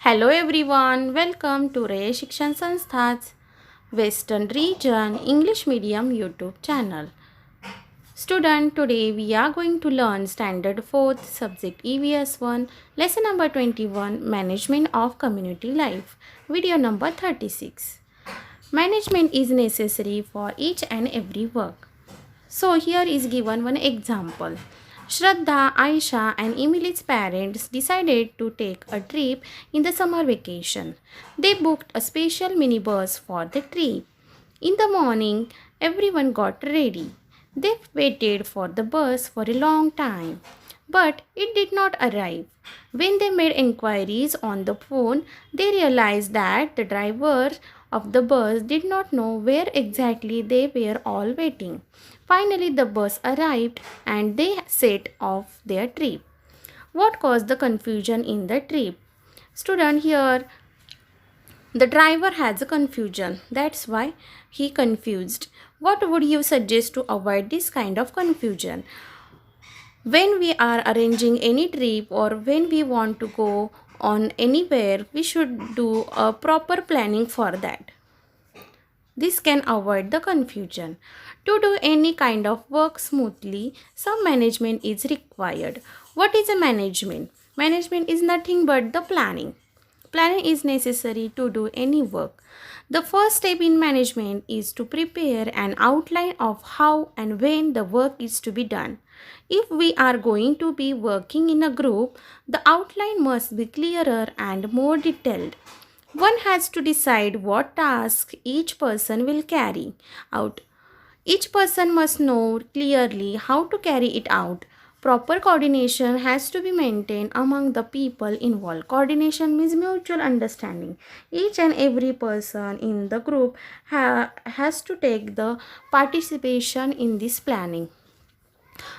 Hello everyone, welcome to Ray Shikshan Sanstha's Western Region English Medium YouTube channel. Student, today we are going to learn Standard 4th Subject EVS 1, Lesson number 21, Management of Community Life, Video number 36. Management is necessary for each and every work. So here is given one example. Shraddha, Aisha and Emily's parents decided to take a trip in the summer vacation. They booked a special minibus for the trip. In the morning, everyone got ready. They waited for the bus for a long time, but it did not arrive. When they made inquiries on the phone, they realized that the driver of the bus did not know where exactly they were all waiting. Finally, the bus arrived and they set off their trip. What caused the confusion in the trip? Student, here the driver has a confusion. That's why he confused. What would you suggest to avoid this kind of confusion? When we are arranging any trip or when we want to go on anywhere, we should do a proper planning for that. This can avoid the confusion. To do any kind of work smoothly, some management is required. What is a management? Management is nothing but the planning. Planning is necessary to do any work. The first step in management is to prepare an outline of how and when the work is to be done. If we are going to be working in a group, the outline must be clearer and more detailed. One has to decide what task each person will carry out. Each person must know clearly how to carry it out. Proper coordination has to be maintained among the people involved. Coordination means mutual understanding. Each and every person in the group has to take the participation in this planning.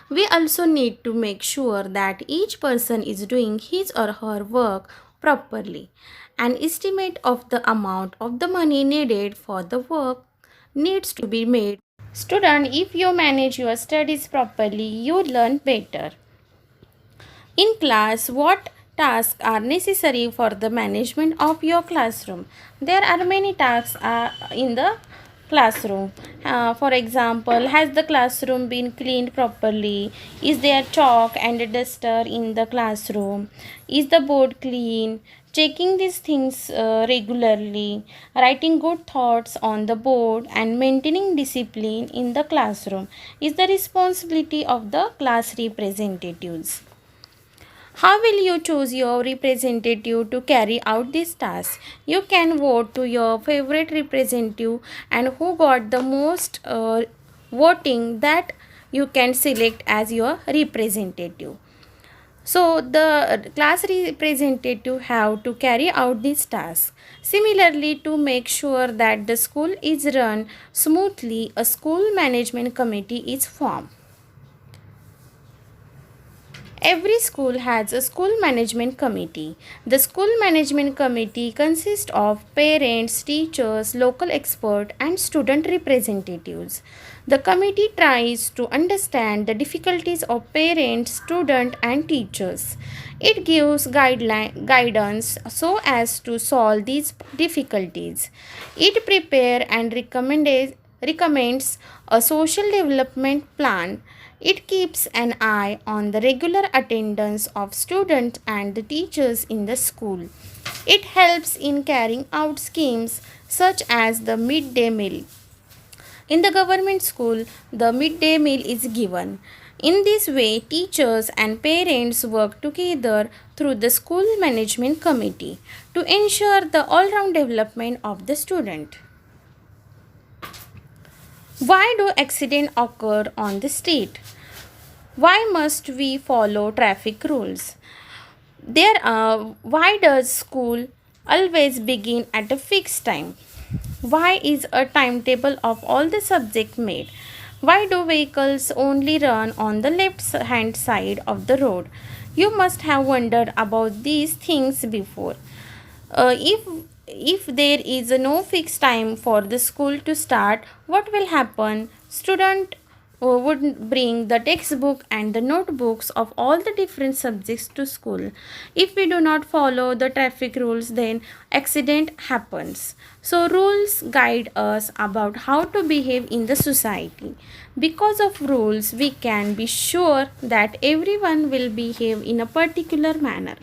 We also need to make sure that each person is doing his or her work properly. An estimate of the amount of the money needed for the work needs to be made. Student, if you manage your studies properly, you learn better. In class, what tasks are necessary for the management of your classroom? There are many tasks in the classroom. For example, has the classroom been cleaned properly? Is there chalk and duster in the classroom? Is the board clean? Checking these things regularly, writing good thoughts on the board and maintaining discipline in the classroom is the responsibility of the class representatives. How will you choose your representative to carry out this task? You can vote to your favorite representative and who got the most voting, that you can select as your representative. So the class representative have to carry out this task. Similarly, to make sure that the school is run smoothly, a school management committee is formed. Every school has a school management committee. The school management committee consists of parents, teachers, local experts, and student representatives. The committee tries to understand the difficulties of parents, students, and teachers. It gives guidance so as to solve these difficulties. It prepares and recommends a social development plan. It keeps an eye on the regular attendance of students and the teachers in the school. It helps in carrying out schemes such as the midday meal. In the government school, the midday meal is given. In this way, teachers and parents work together through the school management committee to ensure the all-round development of the student. Why do accidents occur on the street? Why must we follow traffic rules? Why does school always begin at a fixed time? Why is a timetable of all the subjects made? Why do vehicles only run on the left hand side of the road? You must have wondered about these things before. If there is no fixed time for the school to start, what will happen? Student, would bring the textbook and the notebooks of all the different subjects to school. If we do not follow the traffic rules, then accident happens. So rules guide us about how to behave in the society. Because of rules, we can be sure that everyone will behave in a particular manner.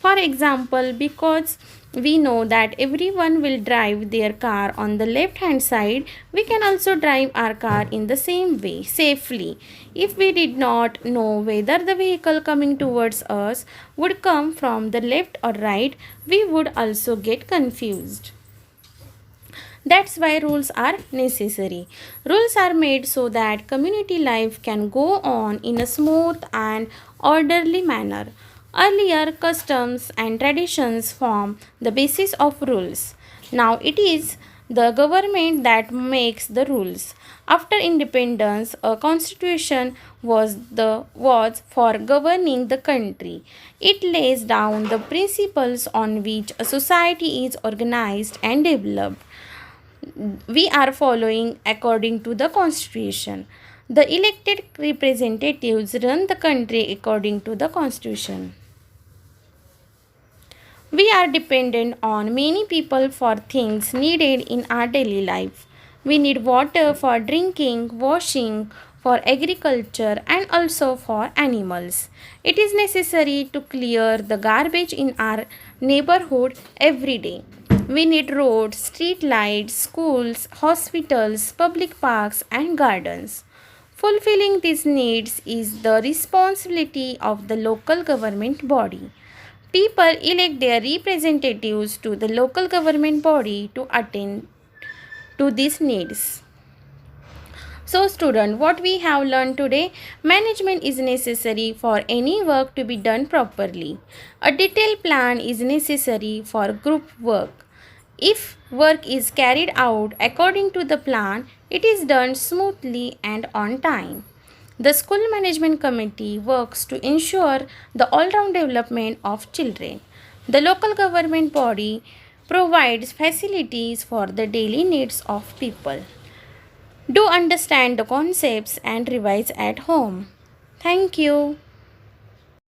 For example, because we know that everyone will drive their car on the left hand side, we can also drive our car in the same way safely. If we did not know whether the vehicle coming towards us would come from the left or right, we would also get confused. That's why rules are necessary. Rules are made so that community life can go on in a smooth and orderly manner. Earlier, customs and traditions form the basis of rules. Now it is the government that makes the rules. After independence, a constitution was for governing the country. It lays down the principles on which a society is organized and developed. We are following according to the constitution. The elected representatives run the country according to the constitution. We are dependent on many people for things needed in our daily life. We need water for drinking, washing, for agriculture, and also for animals. It is necessary to clear the garbage in our neighborhood every day. We need roads, street lights, schools, hospitals, public parks, and gardens. Fulfilling these needs is the responsibility of the local government body. People elect their representatives to the local government body to attend to these needs. So student, what we have learned today, management is necessary for any work to be done properly. A detailed plan is necessary for group work. If work is carried out according to the plan, it is done smoothly and on time. The school management committee works to ensure the all-round development of children. The local government body provides facilities for the daily needs of people. Do understand the concepts and revise at home. Thank you.